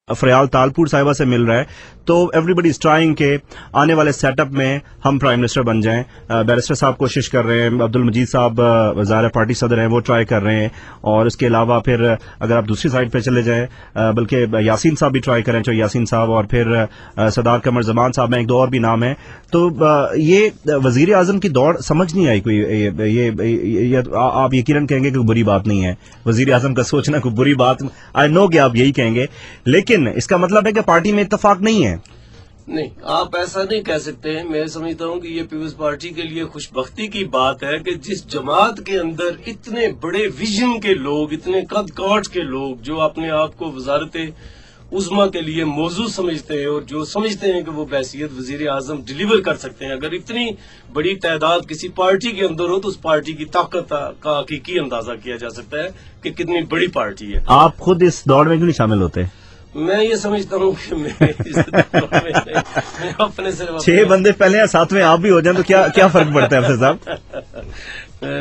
फरियाल तालपुर साहिबा से मिल रहा है, तो एवरीबडी इज ट्राइंग के आने वाले सेटअप में हम प्राइम मिनिस्टर बन जाएं। बैरिस्टर साहब कोशिश कर रहे हैं, अब्दुल मजीद साहब वज़ार पार्टी सदर हैं, वो ट्राई कर रहे हैं, और इसके अलावा फिर अगर आप दूसरी साइड पे चले जाएं, बल्कि यासीन साहब भी ट्राई करें, चाहे यासीन साहब और फिर सरदार कमर जमान साहब में एक दो और भी नाम है। तो ये वजीर आजम की दौड़ समझ नहीं आई कोई। ये आप यकीनन कहेंगे कि बुरी बात नहीं है, वजीर आजम का सोचना कोई बुरी बात, आई नो कि आप यही कहेंगे, लेकिन इसका मतलब है कि पार्टी में इत्तेफाक नहीं है। नहीं, आप ऐसा नहीं कह सकते। मैं समझता हूँ कि ये पीपल्स पार्टी के लिए खुशबख्ती की बात है कि जिस जमात के अंदर इतने बड़े विजन के लोग, इतने कद काठ के लोग, जो अपने आप को वजारत उज़्मा के लिए मौजूद समझते हैं और जो समझते हैं कि वो बहसियत वजीर आजम डिलीवर कर सकते हैं, अगर इतनी बड़ी तादाद किसी पार्टी के अंदर हो तो उस पार्टी की ताकत का हकीकी अंदाजा किया जा सकता है कि कितनी बड़ी पार्टी है। आप खुद इस दौड़ में क्यों नहीं शामिल होते? मैं ये समझता हूँ कि मैं अपने से 6 बंदे पहले या 7वें आप भी हो जाएं तो क्या फर्क पड़ता है अफसर साहब?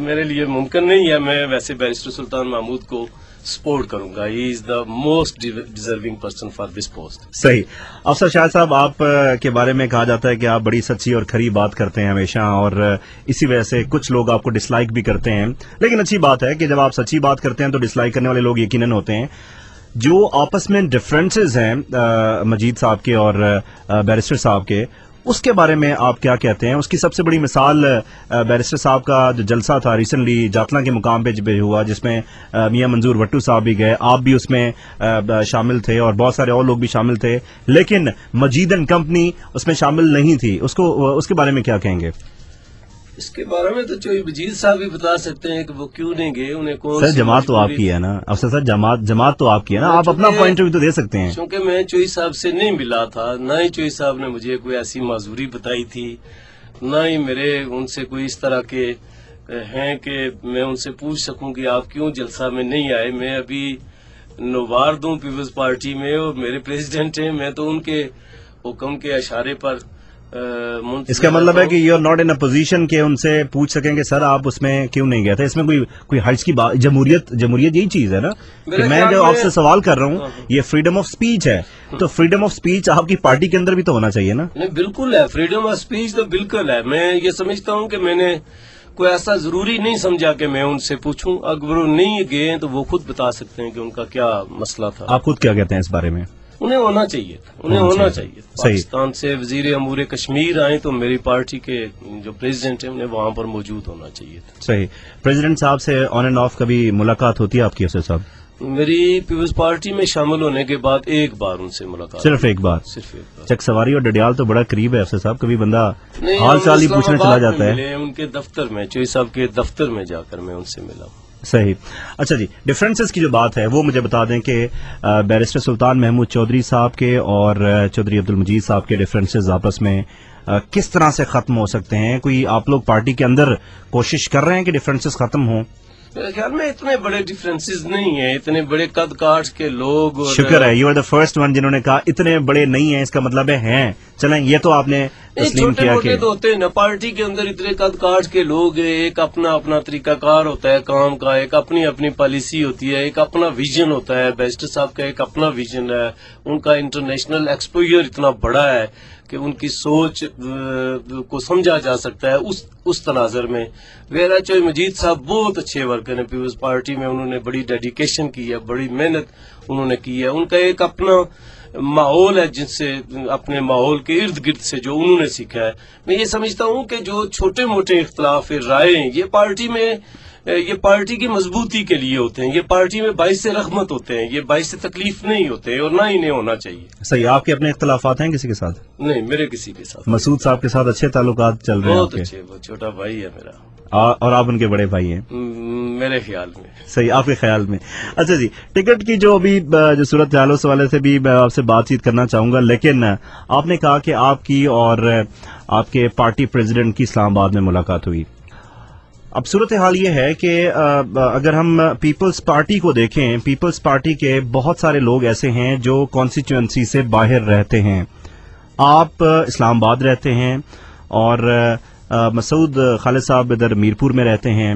मेरे लिए मुमकिन नहीं है। मैं वैसे बैरिस्टर सुल्तान महमूद को सपोर्ट करूंगा। He is the most deserving person for this post. सही। अफसर शाहिद साहब, आप के बारे में कहा जाता है कि आप बड़ी सच्ची और खरी बात करते हैं हमेशा, और इसी वजह से कुछ लोग आपको डिसलाइक भी करते हैं, लेकिन अच्छी बात है कि जब आप सच्ची बात करते हैं तो डिसलाइक करने वाले लोग यकीनन होते हैं। जो आपस में डिफरेंसेस हैं मजीद साहब के और बैरिस्टर साहब के, उसके बारे में आप क्या कहते हैं? उसकी सबसे बड़ी मिसाल बैरिस्टर साहब का जो जलसा था रिसेंटली जातला के मुकाम पे जब हुआ, जिसमें मियां मंजूर वट्टू साहब भी गए, आप भी उसमें शामिल थे और बहुत सारे और लोग भी शामिल थे, लेकिन मजीद एंड कंपनी उसमें शामिल नहीं थी। उसके बारे में क्या कहेंगे? इसके बारे में तो चोई मजीद साहब भी बता सकते हैं कि वो क्यों नहीं गए, उन्हें कौन। सर, जमात तो आपकी है ना अफसर सर, जमात तो आपकी है ना, आप अपना पॉइंट ऑफ व्यू तो दे सकते हैं। क्योंकि मैं चोई साहब से नहीं मिला था, ना ही चोई साहब ने मुझे कोई ऐसी माजूरी बताई थी, ना ही मेरे उनसे कोई इस तरह के हैं कि मैं उनसे पूछ सकूं कि आप क्यों जलसा में नहीं आए। मैं अभी नवार्द हूं पीपल्स पार्टी में और मेरे प्रेसिडेंट हैं, मैं तो उनके हुक्म के इशारे पर इसका मतलब है कि you are not in a position के उनसे पूछ सकेंगे सर आप उसमें क्यों नहीं गए थे। इसमें कोई हर्ज की बात, जमहूरियत यही चीज है ना कि मैं जो आपसे सवाल कर रहा हूँ, ये फ्रीडम ऑफ स्पीच है, तो फ्रीडम ऑफ स्पीच आपकी पार्टी के अंदर भी तो होना चाहिए ना। नहीं, बिल्कुल है, फ्रीडम ऑफ स्पीच तो बिल्कुल है। मैं ये समझता हूँ कि मैंने कोई ऐसा जरूरी नहीं समझा कि मैं उनसे पूछूं। अगर वो नहीं गए तो वो खुद बता सकते हैं कि उनका क्या मसला था। आप खुद क्या कहते हैं इस बारे में? उन्हें होना चाहिए था, उन्हें होना चाहिए। पाकिस्तान से वजीर अमूर कश्मीर आए तो मेरी पार्टी के जो प्रेसिडेंट है उन्हें वहां पर मौजूद होना चाहिए था। सही। प्रेसिडेंट साहब से ऑन एंड ऑफ कभी मुलाकात होती है आपकी अफसर साहब? मेरी पीपल्स पार्टी में शामिल होने के बाद एक बार उनसे मुलाकात। सिर्फ एक बार? सिर्फ एक बार। चक सवारी और डडियाल तो बड़ा करीब है अफसर साहब, कभी बंदा हाल चाल ही पूछने चला जाता है। उनके दफ्तर में, चोई साहब के दफ्तर में जाकर मैं उनसे मिला। सही। अच्छा जी, डिफरेंसेस की जो बात है वो मुझे बता दें कि बैरिस्टर सुल्तान महमूद चौधरी साहब के और चौधरी अब्दुल मजीद साहब के डिफरेंसेस आपस में किस तरह से खत्म हो सकते हैं? कोई आप लोग पार्टी के अंदर कोशिश कर रहे हैं कि डिफरेंसेस खत्म हों? मेरे ख्याल में इतने बड़े डिफरेंसेस नहीं है, इतने बड़े कद काठ के लोग। शुक्र है, you are the first one जिन्होंने कहा इतने बड़े नहीं है, इसका मतलब है हैं। चलें, ये तो आपने तस्लीम किया कि तो होते हैं ना पार्टी के अंदर, इतने कद काठ के लोग हैं, एक अपना अपना तरीकाकार होता है काम का, एक अपनी अपनी पॉलिसी होती है, एक अपना विजन होता है। बैरिस्टर साहब का एक अपना विजन है, उनका इंटरनेशनल एक्सपोजर इतना बड़ा है कि उनकी सोच को समझा जा सकता है उस तनाजर में। वेरा चोई मजीद साहब बहुत अच्छे वर्कर हैं पीपल्स पार्टी में, उन्होंने बड़ी डेडिकेशन की है, बड़ी मेहनत उन्होंने की है। उनका एक अपना माहौल है जिनसे अपने माहौल के इर्द गिर्द से जो उन्होंने सीखा है। मैं ये समझता हूँ कि जो छोटे मोटे इख्तलाफ राय ये पार्टी में, ये पार्टी की मजबूती के लिए होते हैं, ये पार्टी में बाइस से रहमत होते हैं, ये बाइस से तकलीफ नहीं होते और ना इन्हें होना चाहिए। सही। आपके अपने इख्तलाफात हैं किसी के साथ? नहीं, मेरे किसी के साथ। मसूद साहब के साथ अच्छे ताल्लुकात चल रहे हैं? बहुत अच्छे, वो छोटा भाई है मेरा। और आप उनके बड़े भाई हैं मेरे ख्याल में। सही, आपके ख्याल में। अच्छा जी, टिकट की जो अभी जो सूरत हाल उस वाले से भी मैं आपसे बातचीत करना चाहूंगा, लेकिन आपने कहा कि आपकी और आपके पार्टी प्रेसिडेंट की इस्लामाबाद में मुलाकात हुई। अब सूरत हाल ये है कि अगर हम पीपल्स पार्टी को देखें, पीपल्स पार्टी के बहुत सारे लोग ऐसे हैं जो कॉन्स्टिट्यूएंसी से बाहर रहते हैं। आप इस्लामाबाद रहते हैं और मसूद खालिद साहब इधर मीरपुर में रहते हैं।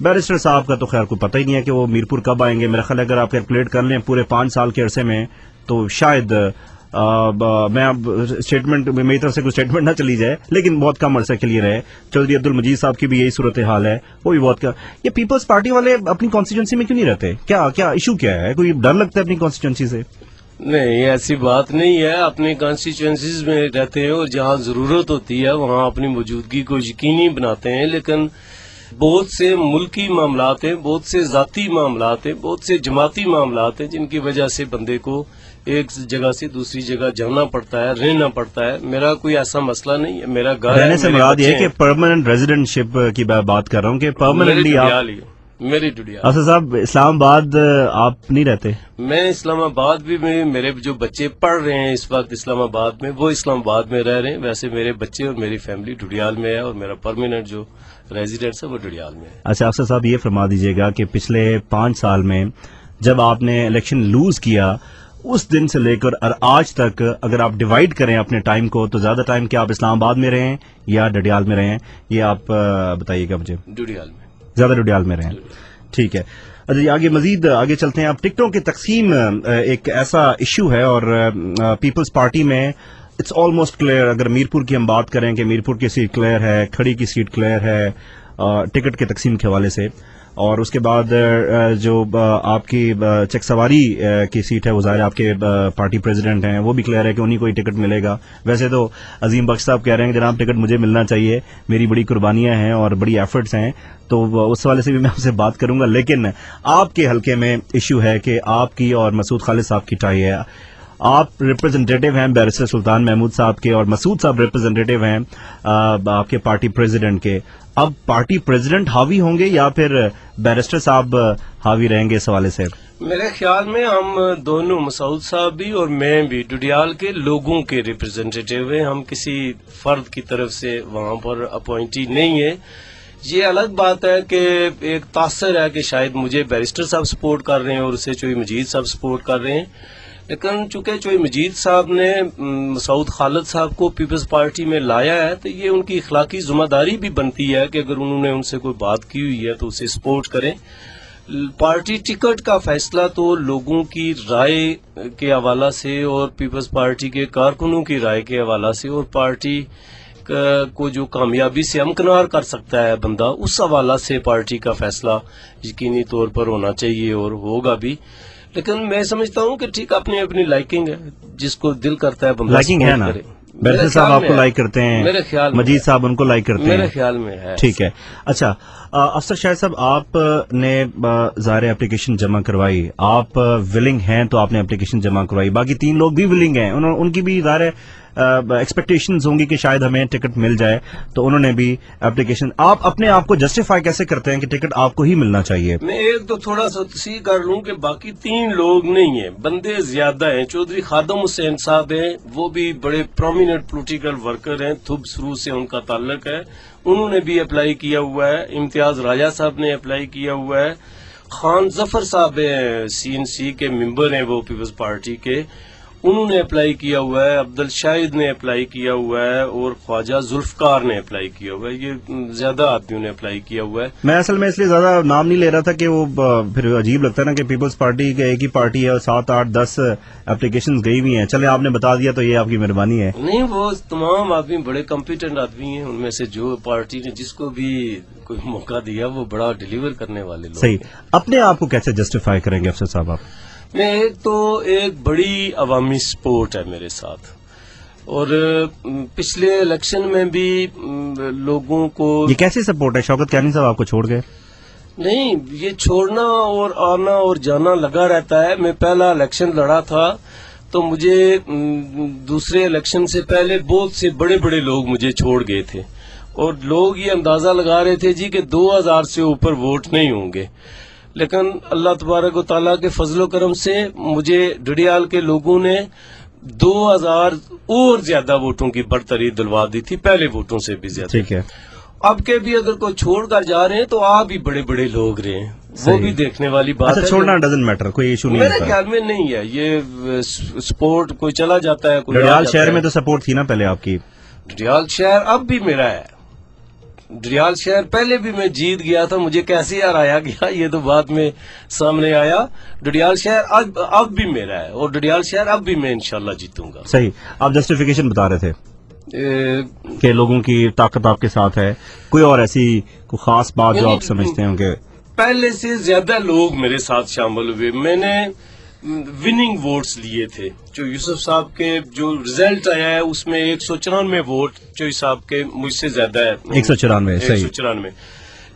बैरिस्टर साहब का तो खैर को पता ही नहीं है कि वो मीरपुर कब आएंगे। मेरा ख्याल अगर आप कैलकुलेट कर लें पूरे 5 साल के अरसे में تو شاید میں اب اسٹیٹمنٹ میری طرف سے کوئی اسٹیٹمنٹ نہ چلی جائے لیکن بہت کم عرصے کے لیے رہے. چودھری عبد المجید صاحب کی بھی یہی صورتحال ہے, وہ بھی بہت یہ پیپلز پارٹی والے اپنی کانسٹیچوئنسی میں کیوں نہیں رہتے؟ کیا ایشو کیا ہے؟ کوئی ڈر لگتا ہے اپنی کانسٹیچوئنسی سے؟ نہیں, ایسی بات نہیں ہے. اپنی کانسٹیچوئنسیز میں رہتے ہیں اور جہاں ضرورت ہوتی ہے وہاں اپنی موجودگی کو یقینی بناتے ہیں, لیکن بہت سے ملکی معاملات ہیں, بہت سے ذاتی معاملات ہیں, بہت سے جماعتی معاملات ہیں جن کی وجہ سے بندے کو ایک جگہ سے دوسری جگہ جانا پڑتا ہے, رہنا پڑتا ہے. میرا کوئی ایسا مسئلہ نہیں ہے, میرا گھر ہے. رہنے سے مراد یہ ہے کہ پرماننٹ ریزیڈنٹ شپ کی بات کر رہا ہوں کہ پرماننٹلی آپ. میری ڈڈیال. اسد صاحب, اسلام آباد آپ نہیں رہتے؟ میں اسلام آباد بھی میرے جو بچے پڑھ رہے ہیں اس وقت اسلام آباد میں, وہ اسلام آباد میں رہ رہے ہیں. ویسے میرے بچے اور میری فیملی ڈڈیال میں ہے اور میرا پرماننٹ جو ریزیڈنس ہے وہ ڈڈیال میں ہے. اچھا افسر صاحب, یہ فرما دیجیے گا کہ پچھلے 5 سال میں جب آپ نے الیکشن لوز کیا اس دن سے لے کر اور آج تک اگر آپ ڈیوائیڈ کریں اپنے ٹائم کو تو زیادہ ٹائم کیا آپ اسلام آباد میں رہے ہیں یا ڈڈیال میں رہے ہیں؟ یہ آپ بتائیے گا مجھے. ڈڈیال میں. زیادہ ڈڈیال میں رہے ہیں, ٹھیک ہے. اچھا, آگے مزید آگے چلتے ہیں. اب ٹکٹوں کی تقسیم ایک ایسا ایشو ہے اور پیپلز پارٹی میں اٹس آلموسٹ کلیئر. اگر میرپور کی ہم بات کریں کہ میرپور کی سیٹ کلیئر ہے, کھڑی کی سیٹ کلیئر ہے ٹکٹ کے تقسیم کے حوالے سے, اور اس کے بعد جو آپ کی چک سواری کی سیٹ ہے وہ ظاہر آپ کے پارٹی پریزیڈنٹ ہیں, وہ بھی کلیئر ہے کہ انہیں کو ہی ٹکٹ ملے گا. ویسے تو عظیم بخش صاحب کہہ رہے ہیں کہ جناب ٹکٹ مجھے ملنا چاہیے, میری بڑی قربانیاں ہیں اور بڑی ایفرٹس ہیں, تو اس حوالے سے بھی میں آپ سے بات کروں گا. لیکن آپ کے حلقے میں ایشو ہے کہ آپ کی اور مسعود خالد صاحب کی ٹائی ہے. آپ ریپرزینٹیو ہیں بیرسٹر سلطان محمود صاحب کے اور مسعود صاحب ریپرزینٹیو ہیں آپ کے پارٹی پریزیڈنٹ کے. اب پارٹی پریزیڈنٹ حاوی ہوں گے یا پھر بیرسٹر صاحب حاوی رہیں گے اس حوالے سے؟ میرے خیال میں ہم دونوں, مسعود صاحب بھی اور میں بھی, ڈڈیال کے لوگوں کے ریپرزینٹیو ہیں. ہم کسی فرد کی طرف سے وہاں پر اپوائنٹی نہیں ہے. یہ الگ بات ہے کہ ایک تاثر ہے کہ شاید مجھے بیرسٹر صاحب سپورٹ کر رہے ہیں اور اسے چوئی مجید صاحب سپورٹ کر رہے ہیں, لیکن چونکہ چوئی مجید صاحب نے مسعود خالد صاحب کو پیپلز پارٹی میں لایا ہے تو یہ ان کی اخلاقی ذمہ داری بھی بنتی ہے کہ اگر انہوں نے ان سے کوئی بات کی ہوئی ہے تو اسے سپورٹ کریں. پارٹی ٹکٹ کا فیصلہ تو لوگوں کی رائے کے حوالہ سے اور پیپلز پارٹی کے کارکنوں کی رائے کے حوالہ سے اور پارٹی کو جو کامیابی سے امکنار کر سکتا ہے بندہ, اس حوالہ سے پارٹی کا فیصلہ یقینی طور پر ہونا چاہیے اور ہوگا بھی. لیکن میں سمجھتا ہوں کہ ٹھیک اپنی اپنی لائکنگ ہے, جس کو دل کرتا ہے بندہ لائکنگ ہے نا. بیرسٹر صاحب آپ کو لائک کرتے ہیں, میرے خیال مجید صاحب ان کو لائک کرتے ہیں, میرے خیال میں ہے. ٹھیک ہے. اچھا افسر شاہد صاحب, آپ نے ظاہر اپلیکیشن جمع کروائی, آپ ولنگ ہیں تو آپ نے اپلیکیشن جمع کروائی, باقی 3 لوگ بھی ولنگ ہیں, ان کی بھی ظاہر ایکسپیکٹیشنز ہوں گی کہ شاید ہمیں ٹکٹ مل جائے, تو انہوں نے بھی اپلیکیشن. آپ اپنے آپ کو جسٹیفائی کیسے کرتے ہیں کہ ٹکٹ آپ کو ہی ملنا چاہیے؟ میں ایک تو تھوڑا سا تصحیح کر لوں کہ باقی 3 لوگ نہیں ہیں, بندے زیادہ ہیں. چودھری خادم حسین صاحب ہیں, وہ بھی بڑے پرومیننٹ پولیٹیکل ورکر ہیں, تھب سرو سے ان کا تعلق ہے, انہوں نے بھی اپلائی کیا ہوا ہے. امتیاز راجہ صاحب نے اپلائی کیا ہوا ہے. خان ظفر صاحب CNC کے ممبر ہیں, وہ پیپلز پارٹی کے, انہوں نے اپلائی کیا ہوا ہے. عبد الشاہد نے اپلائی کیا ہوا ہے اور خواجہ ذوالفقار نے اپلائی کیا ہوا ہے. یہ زیادہ آدمیوں نے اپلائی کیا ہوا ہے. میں اصل میں اس لیے زیادہ نام نہیں لے رہا تھا کہ وہ پھر عجیب لگتا ہے نا کہ پیپلز پارٹی کے ایک ہی پارٹی ہے اور 7, 8, 10 اپلیکیشن گئی ہوئی ہیں. چلے آپ نے بتا دیا تو یہ آپ کی مہربانی ہے. نہیں, وہ تمام آدمی بڑے کمپیٹنٹ آدمی ہیں, ان میں سے جو پارٹی نے جس کو بھی کوئی موقع دیا وہ بڑا ڈیلیور کرنے والے لوگ. صحیح. اپنے آپ کو کیسے جسٹیفائی کریں گے افسر صاحب آپ؟ میں ایک بڑی عوامی سپورٹ ہے میرے ساتھ, اور پچھلے الیکشن میں بھی لوگوں کو. یہ کیسی سپورٹ ہے؟ شوکت کیانی صاحب آپ کو چھوڑ گئے؟ نہیں, یہ چھوڑنا اور آنا اور جانا لگا رہتا ہے. میں پہلا الیکشن لڑا تھا تو مجھے دوسرے الیکشن سے پہلے بہت سے بڑے بڑے لوگ مجھے چھوڑ گئے تھے, اور لوگ یہ اندازہ لگا رہے تھے جی کہ 2000 سے اوپر ووٹ نہیں ہوں گے. لیکن اللہ تبارک و تعالیٰ کے فضل و کرم سے مجھے ڈڈیال کے لوگوں نے 2000 اور زیادہ ووٹوں کی برتری دلوا دی تھی, پہلے ووٹوں سے بھی زیادہ. ٹھیک ہے. اب کے بھی اگر کوئی چھوڑ کر جا رہے ہیں تو آپ بھی بڑے بڑے لوگ رہے ہیں, وہ بھی دیکھنے والی بات ہے. چھوڑنا ڈزنٹ میٹر, کوئی ایشو نہیں. میرے خیال میں نہیں ہے یہ سپورٹ, کوئی چلا جاتا ہے. ڈڈیال شہر میں تو سپورٹ تھی نا پہلے آپ کی. ڈڈیال شہر اب بھی میرا ہے, डडियाल शहर पहले भी मैं जीत गया था, मुझे कैसे हराया गया ये तो बाद में सामने आया। डडियाल शहर अब भी मेरा है और डडियाल शहर अब भी मैं इंशाल्लाह जीतूंगा। सही, आप जस्टिफिकेशन बता रहे थे कि लोगों की ताकत आपके साथ है, कोई और ऐसी कोई खास बात जो आप समझते होंगे? पहले से ज्यादा लोग मेरे साथ शामिल हुए, मैंने विनिंग वोट्स लिए थे। जो यूसुफ साहब के जो रिजल्ट आया है उसमें 194 वोट चोई साहब के मुझसे ज्यादा है, 194। सही, 194।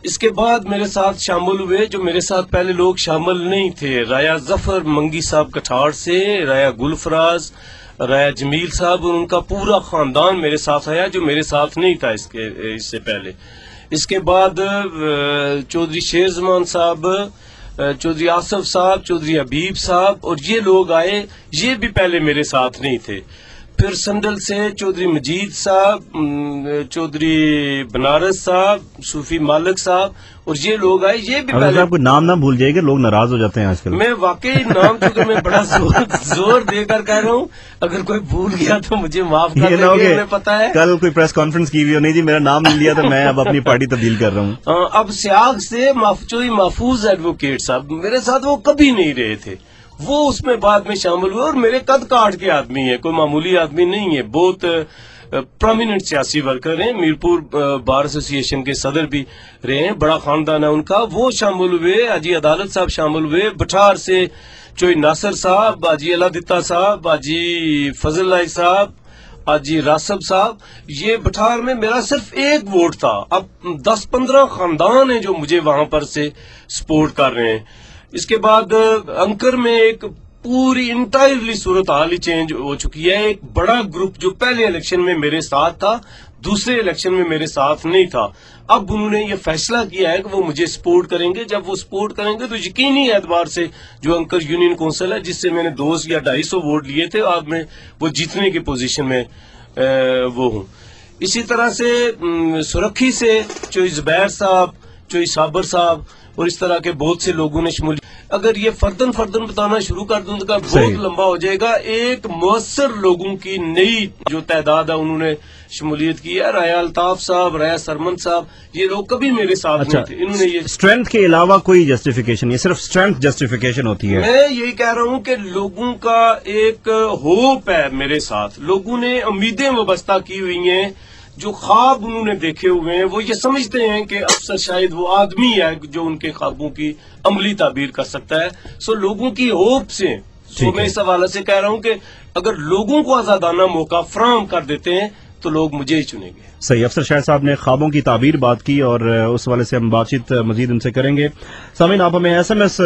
इसके बाद मेरे साथ शामिल हुए जो मेरे साथ पहले लोग शामिल नहीं थे, राया जफर मंगी साहब कठार से, राया गुलफराज, राया जमील साहब और उनका पूरा खानदान मेरे साथ आया जो मेरे साथ नहीं था इससे पहले। इसके बाद चौधरी शेर जमान साहब, चौधरी आसफ साहब, चौधरी हबीब साहब और ये लोग आए, ये भी पहले मेरे साथ नहीं थे। फिर संडल से चौधरी मजीद साहब, चौधरी बनारस साहब, सूफी मालिक साहब और ये लोग आए, ये भी पहले। आपको नाम ना भूल जाइएगा, लोग नाराज हो जाते हैं आजकल। मैं वाकई नाम चूंकि मैं बड़ा जोर देकर कह रहा हूँ, अगर कोई भूल गया तो मुझे माफ कर देंगे, हमें पता है। कल कोई प्रेस कॉन्फ्रेंस की हुई हो, नहीं जी मेरा नाम नहीं लिया तो मैं अब अपनी पार्टी तब्दील कर रहा हूँ। अब सियाग से चौधरी महफूज एडवोकेट साहब मेरे साथ वो कभी नहीं रहे थे, वो उसमें बाद में शामिल हुए और मेरे कद काट के आदमी है, कोई मामूली आदमी नहीं है, बहुत प्रोमिनेंट सियासी वर्कर हैं, मीरपुर बार एसोसिएशन के सदर भी रहे हैं, बड़ा खानदान है उनका। वो शामिल हुए, हाजी अदालत साहब शामिल हुए, बठार से चोई नासर साहब, हाजी अलादिता साहब, हाजी फजल लाई साहब, हाजी रासब साहब। ये बठार में मेरा सिर्फ एक वोट था, अब 10-15 खानदान है जो मुझे वहां पर से सपोर्ट कर रहे हैं। इसके बाद अंकर में एक पूरी इंटायरली सूरत हाल ही चेंज हो चुकी है। एक बड़ा ग्रुप जो पहले इलेक्शन में मेरे साथ था, दूसरे इलेक्शन में मेरे साथ नहीं था, अब उन्होंने ये फैसला किया है कि वो मुझे सपोर्ट करेंगे। जब वो सपोर्ट करेंगे तो यकीनी एतबार से जो अंकर यूनियन काउंसिल है, जिससे मैंने 200 या 250 वोट लिए थे, आज मैं वो जीतने की पोजीशन में वो हूँ। इसी तरह से सुरखी से चोई जुबैर साहब, चोई साबर साहब और इस तरह के बहुत से लोगों ने शमूलियत। अगर ये फर्दन बताना शुरू कर दूं तो बहुत लंबा हो जाएगा। एक मुअस्सर लोगों की नई जो तादाद है उन्होंने शमूलियत की है, राया अल्ताफ साहब, राया सरमन साहब, ये लोग कभी मेरे साथ नहीं थे। इन्होंने ये स्ट्रेंथ के अलावा कोई जस्टिफिकेशन, ये सिर्फ स्ट्रेंथ जस्टिफिकेशन होती है। मैं यही कह रहा हूँ कि लोगों का एक होप है मेरे साथ, लोगों ने उम्मीदें वाबस्ता की हुई हैं, जो ख्वाब उन्होंने देखे हुए हैं, वो ये समझते हैं कि अफसर शायद वो आदमी है जो उनके ख्वाबों की अमली ताबीर कर सकता है। सो लोगों की होप से मैं इस हवाले से कह रहा हूं कि अगर लोगों को आजादाना मौका फराहम कर देते हैं तो लोग मुझे ही चुनेंगे। सही, अफसर शाह साहब ने ख्वाबों की ताबीर बात की और उस वाले से हम बातचीत मजीद उनसे करेंगे। सामीन, आप हमें SMS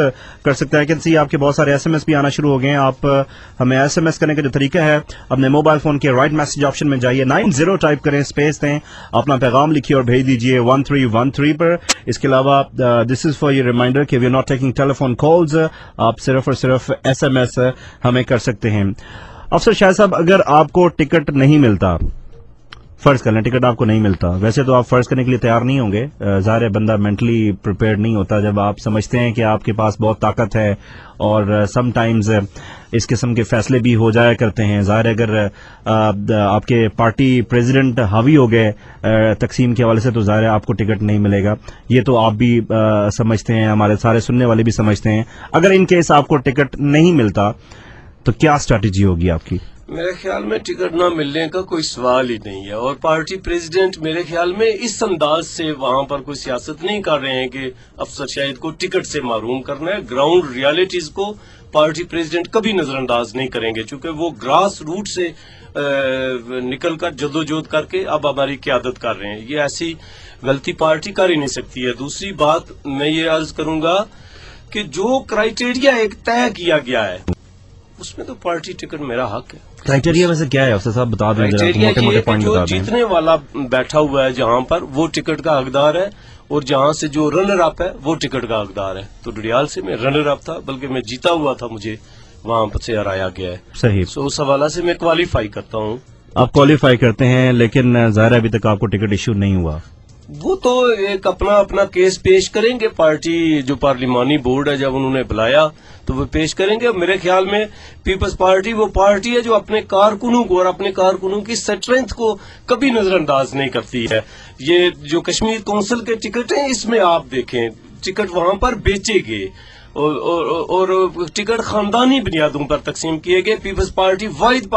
कर सकते हैं, कैसे आपके बहुत सारे SMS भी आना शुरू हो गए हैं। आप हमें SMS करने का जो तरीका है, अपने मोबाइल फोन के राइट मैसेज ऑप्शन में जाइए, 90 टाइप करें, स्पेस दें, अपना पैगाम लिखिए और भेज दीजिए 1313 पर। इसके अलावा this is for your reminder कि we are not taking telephone calls, आप सिर्फ और सिर्फ SMS हमें कर सकते हैं। अफसर शाह साहब, अगर आपको टिकट नहीं मिलता, फर्ज कर लें टिकट आपको नहीं मिलता, वैसे तो आप फर्ज करने के लिए तैयार नहीं होंगे, ज़ाहिर है बंदा मेंटली प्रिपेयर्ड नहीं होता जब आप समझते हैं कि आपके पास बहुत ताकत है और समटाइम्स इस किस्म के फैसले भी हो जाया करते हैं। ज़ाहिर है अगर आपके पार्टी प्रेसिडेंट हावी हो गए तकसीम के हवाले से तो ज़ाहिर है आपको टिकट नहीं मिलेगा, ये तो आप भी समझते हैं, हमारे सारे सुनने वाले भी समझते हैं। अगर इन केस आपको टिकट नहीं मिलता तो क्या स्ट्रैटेजी होगी आपकी? मेरे ख्याल में टिकट न मिलने का कोई सवाल ही नहीं है और पार्टी प्रेसिडेंट मेरे ख्याल में इस अंदाज से वहां पर कोई सियासत नहीं कर रहे हैं कि अफसर शाहिद को टिकट से महरूम करना है। ग्राउंड रियलिटीज को पार्टी प्रेसिडेंट कभी नजरअंदाज नहीं करेंगे, चूंकि वो ग्रास रूट से निकल कर जदोजहद करके अब हमारी क्यादत कर रहे हैं। ये ऐसी गलती पार्टी कर ही नहीं सकती है। दूसरी बात मैं ये अर्ज करूंगा कि जो क्राइटेरिया एक तय किया गया है उसमें तो पार्टी टिकट मेरा हक है। क्राइटेरिया वैसे क्या है अफसर साहब, बता दें, मोटे पॉइंट बता दें। जो जीतने वाला बैठा हुआ है जहां पर वो टिकट का हकदार है और जहां से जो रनर अप है वो टिकट का हकदार है। तो डडियाल से मैं रनर अप था, बल्कि मैं जीता हुआ था, मुझे वहां पर से हराया गया है। सही, तो उस हवाला से मैं क्वालिफाई करता हूँ। आप क्वालिफाई करते हैं, लेकिन ज़ाहिर अभी तक आपको टिकट इश्यू नहीं हुआ। وہ تو ایک اپنا اپنا کیس پیش کریں گے. پارٹی جو پارلیمانی بورڈ ہے جب انہوں نے بلایا تو وہ پیش کریں گے. میرے خیال میں پیپلز پارٹی وہ پارٹی ہے جو اپنے کارکنوں کو اور اپنے کارکنوں کی اسٹرینتھ کو کبھی نظر انداز نہیں کرتی ہے. یہ جو کشمیر کونسل کے ٹکٹ ہیں اس میں آپ دیکھیں ٹکٹ وہاں پر بیچے گئے اور ٹکٹ خاندانی بنیادوں پر تقسیم کیے گئے. پیپلز پارٹی واحد